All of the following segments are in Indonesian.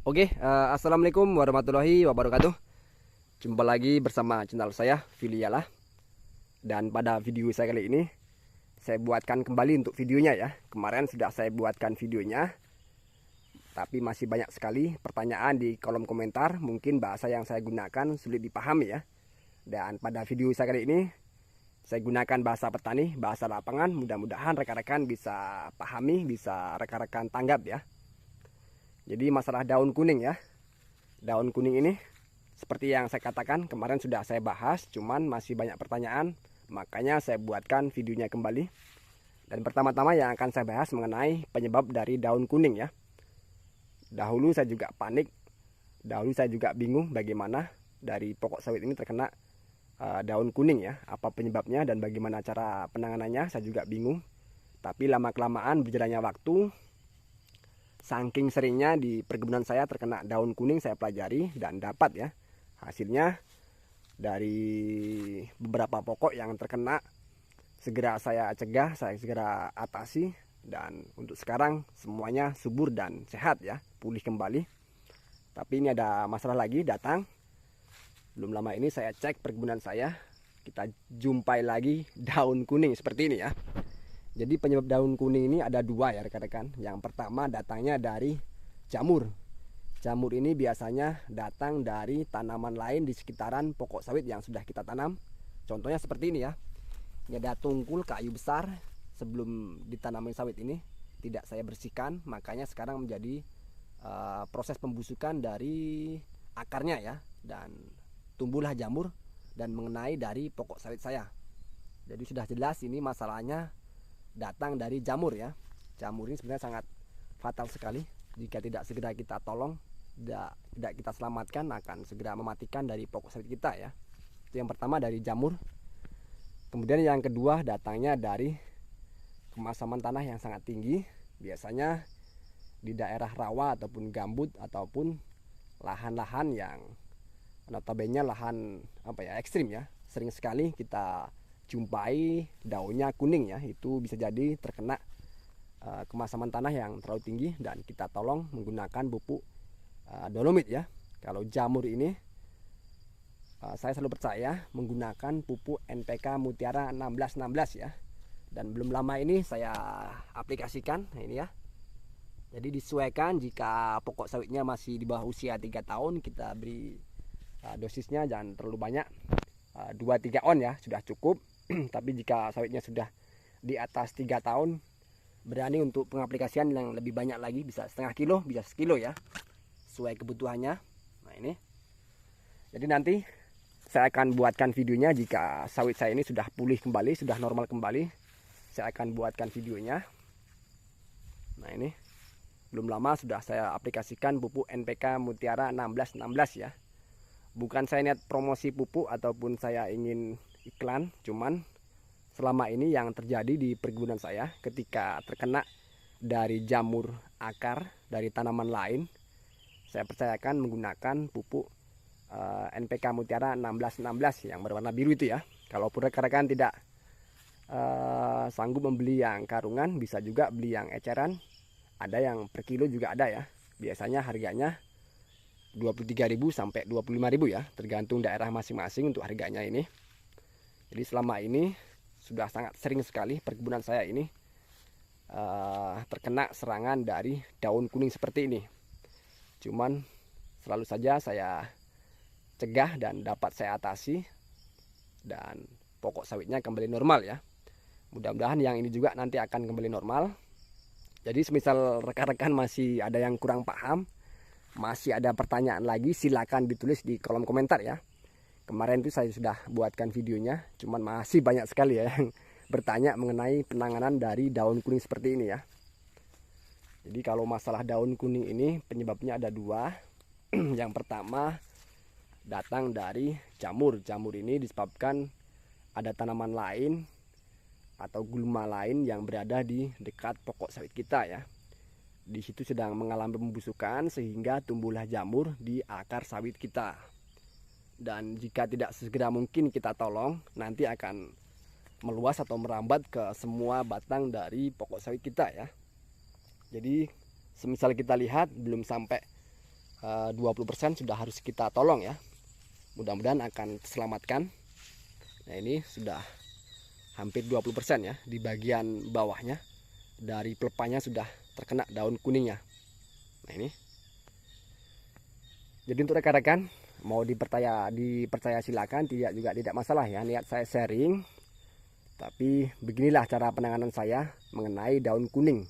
Assalamualaikum warahmatullahi wabarakatuh. Jumpa lagi bersama channel saya, Filialah. Dan pada video saya kali ini, saya buatkan kembali untuk videonya ya. Kemarin sudah saya buatkan videonya, tapi masih banyak sekali pertanyaan di kolom komentar. Mungkin bahasa yang saya gunakan sulit dipahami ya. Dan pada video saya kali ini, saya gunakan bahasa petani, bahasa lapangan. Mudah-mudahan rekan-rekan bisa pahami, bisa rekan-rekan tanggap ya. Jadi masalah daun kuning ya. Daun kuning ini seperti yang saya katakan kemarin sudah saya bahas, cuman masih banyak pertanyaan, makanya saya buatkan videonya kembali. Dan pertama-tama yang akan saya bahas mengenai penyebab dari daun kuning ya. Dahulu saya juga panik, dahulu saya juga bingung bagaimana dari pokok sawit ini terkena daun kuning ya. Apa penyebabnya dan bagaimana cara penanganannya, saya juga bingung. Tapi lama-kelamaan berjalannya waktu, saking seringnya di perkebunan saya terkena daun kuning, saya pelajari dan dapat ya. Hasilnya dari beberapa pokok yang terkena, segera saya cegah, saya segera atasi. Dan untuk sekarang semuanya subur dan sehat ya, pulih kembali. Tapi ini ada masalah lagi datang. Belum lama ini saya cek perkebunan saya, kita jumpai lagi daun kuning seperti ini ya. Jadi penyebab daun kuning ini ada dua ya rekan-rekan. Yang pertama datangnya dari jamur. Jamur ini biasanya datang dari tanaman lain di sekitaran pokok sawit yang sudah kita tanam. Contohnya seperti ini ya. Ini ada tungkul kayu besar sebelum ditanamin sawit ini. Tidak saya bersihkan, makanya sekarang menjadi proses pembusukan dari akarnya ya. Dan tumbuhlah jamur dan mengenai dari pokok sawit saya. Jadi sudah jelas ini masalahnya datang dari jamur ya. Jamur ini sebenarnya sangat fatal sekali. Jika tidak segera kita tolong, tidak kita selamatkan, akan segera mematikan dari pokok sawit kita ya. Itu yang pertama dari jamur. Kemudian yang kedua datangnya dari kemasaman tanah yang sangat tinggi. Biasanya di daerah rawa ataupun gambut ataupun lahan-lahan yang notabene lahan ekstrim ya. Sering sekali kita jumpai daunnya kuning ya. Itu bisa jadi terkena kemasaman tanah yang terlalu tinggi, dan kita tolong menggunakan pupuk dolomit ya. Kalau jamur ini saya selalu percaya menggunakan pupuk NPK Mutiara 1616 ya. Dan belum lama ini saya aplikasikan. Nah ini ya. Jadi disesuaikan, jika pokok sawitnya masih di bawah usia 3 tahun, kita beri dosisnya jangan terlalu banyak, 2-3 on ya, sudah cukup. Tapi jika sawitnya sudah di atas 3 tahun, berani untuk pengaplikasian yang lebih banyak lagi, bisa setengah kilo, bisa sekilo ya, sesuai kebutuhannya. Nah ini, jadi nanti saya akan buatkan videonya jika sawit saya ini sudah pulih kembali, sudah normal kembali. Saya akan buatkan videonya. Nah ini, belum lama sudah saya aplikasikan pupuk NPK Mutiara 1616 ya. Bukan saya niat promosi pupuk ataupun saya ingin iklan, cuman selama ini yang terjadi di perkebunan saya ketika terkena dari jamur akar dari tanaman lain, saya percayakan menggunakan pupuk NPK Mutiara 1616 yang berwarna biru itu ya. Kalaupun rekan-rekan tidak sanggup membeli yang karungan, bisa juga beli yang eceran. Ada yang per kilo juga ada ya. Biasanya harganya 23.000 sampai 25.000 ya, tergantung daerah masing-masing untuk harganya ini. Jadi selama ini sudah sangat sering sekali perkebunan saya ini terkena serangan dari daun kuning seperti ini. Cuman selalu saja saya cegah dan dapat saya atasi, dan pokok sawitnya kembali normal ya. Mudah-mudahan yang ini juga nanti akan kembali normal. Jadi semisal rekan-rekan masih ada yang kurang paham, masih ada pertanyaan lagi, silakan ditulis di kolom komentar ya. Kemarin itu saya sudah buatkan videonya, cuman masih banyak sekali ya yang bertanya mengenai penanganan dari daun kuning seperti ini ya. Jadi kalau masalah daun kuning ini penyebabnya ada dua. Yang pertama datang dari jamur. Jamur ini disebabkan ada tanaman lain atau gulma lain yang berada di dekat pokok sawit kita ya. Di situ sedang mengalami pembusukan sehingga tumbuhlah jamur di akar sawit kita. Dan jika tidak segera mungkin kita tolong, nanti akan meluas atau merambat ke semua batang dari pokok sawit kita ya. Jadi semisal kita lihat belum sampai 20% sudah harus kita tolong ya. Mudah-mudahan akan terselamatkan. Nah ini sudah hampir 20% ya, di bagian bawahnya dari pelepahnya sudah terkena daun kuningnya. Nah ini. Jadi untuk rekan-rekan mau dipercaya silakan, tidak masalah ya. Niat saya sharing. Tapi beginilah cara penanganan saya mengenai daun kuning.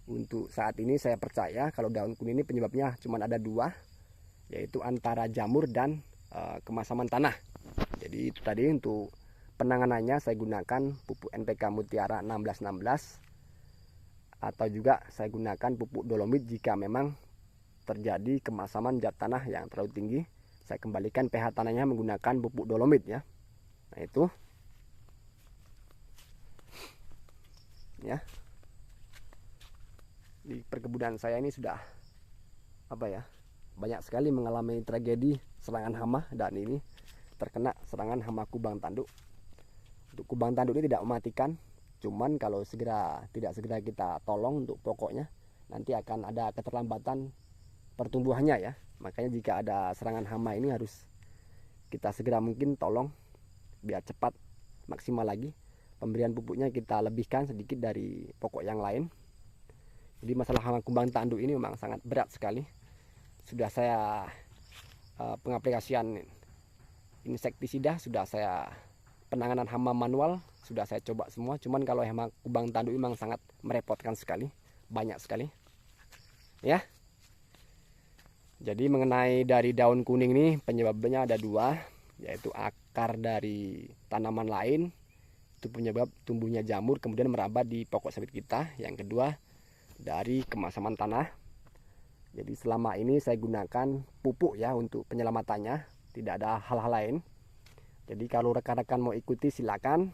Untuk saat ini saya percaya kalau daun kuning ini penyebabnya cuma ada dua, yaitu antara jamur dan kemasaman tanah. Jadi itu tadi untuk penanganannya saya gunakan pupuk NPK Mutiara 1616 atau juga saya gunakan pupuk dolomit jika memang terjadi kemasaman zat tanah yang terlalu tinggi. Saya kembalikan pH tanahnya menggunakan pupuk dolomit ya. Nah itu ya, di perkebunan saya ini sudah banyak sekali mengalami tragedi serangan hama, dan ini terkena serangan hama kubang tanduk. Untuk kubang tanduk ini tidak mematikan, cuman kalau tidak segera kita tolong untuk pokoknya, nanti akan ada keterlambatan pertumbuhannya ya. Makanya jika ada serangan hama ini harus kita segera mungkin tolong biar cepat maksimal lagi. Pemberian pupuknya kita lebihkan sedikit dari pokok yang lain. Jadi masalah hama kumbang tanduk ini memang sangat berat sekali. Sudah saya pengaplikasian insektisida, sudah saya penanganan hama manual, sudah saya coba semua. Cuman kalau hama kumbang tanduk memang sangat merepotkan sekali, banyak sekali. Ya. Jadi mengenai dari daun kuning ini penyebabnya ada dua, yaitu akar dari tanaman lain. Itu penyebab tumbuhnya jamur kemudian merambat di pokok sawit kita. Yang kedua dari kemasaman tanah. Jadi selama ini saya gunakan pupuk ya untuk penyelamatannya, tidak ada hal-hal lain. Jadi kalau rekan-rekan mau ikuti silakan.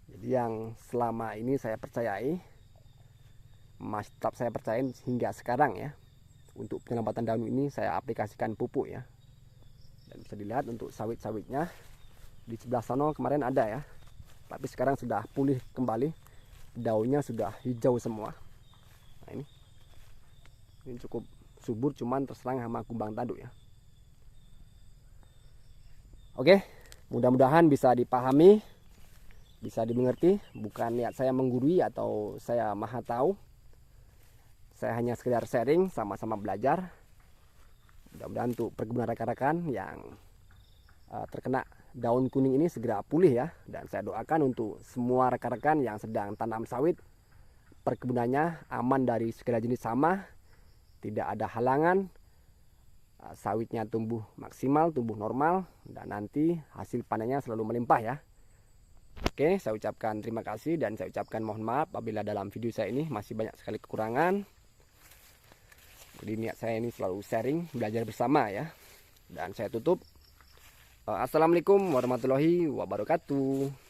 Jadi yang selama ini saya percayai, masih tetap saya percayain hingga sekarang ya. Untuk penyelamatan daun ini saya aplikasikan pupuk ya. Dan bisa dilihat untuk sawit-sawitnya di sebelah sana kemarin ada ya, tapi sekarang sudah pulih kembali, daunnya sudah hijau semua. Nah ini cukup subur, cuman terserang hama kumbang tanduk ya. Oke, mudah-mudahan bisa dipahami, bisa dimengerti. Bukan niat saya menggurui atau saya maha tahu, saya hanya sekedar sharing, sama-sama belajar. Mudah-mudahan untuk perkebunan rekan-rekan yang terkena daun kuning ini segera pulih ya. Dan saya doakan untuk semua rekan-rekan yang sedang tanam sawit, perkebunannya aman dari segala jenis hama, tidak ada halangan, sawitnya tumbuh maksimal, tumbuh normal, dan nanti hasil panennya selalu melimpah ya. Oke, saya ucapkan terima kasih dan saya ucapkan mohon maaf apabila dalam video saya ini masih banyak sekali kekurangan. Jadi niat saya ini selalu sharing, belajar bersama ya. Dan saya tutup. Assalamualaikum warahmatullahi wabarakatuh.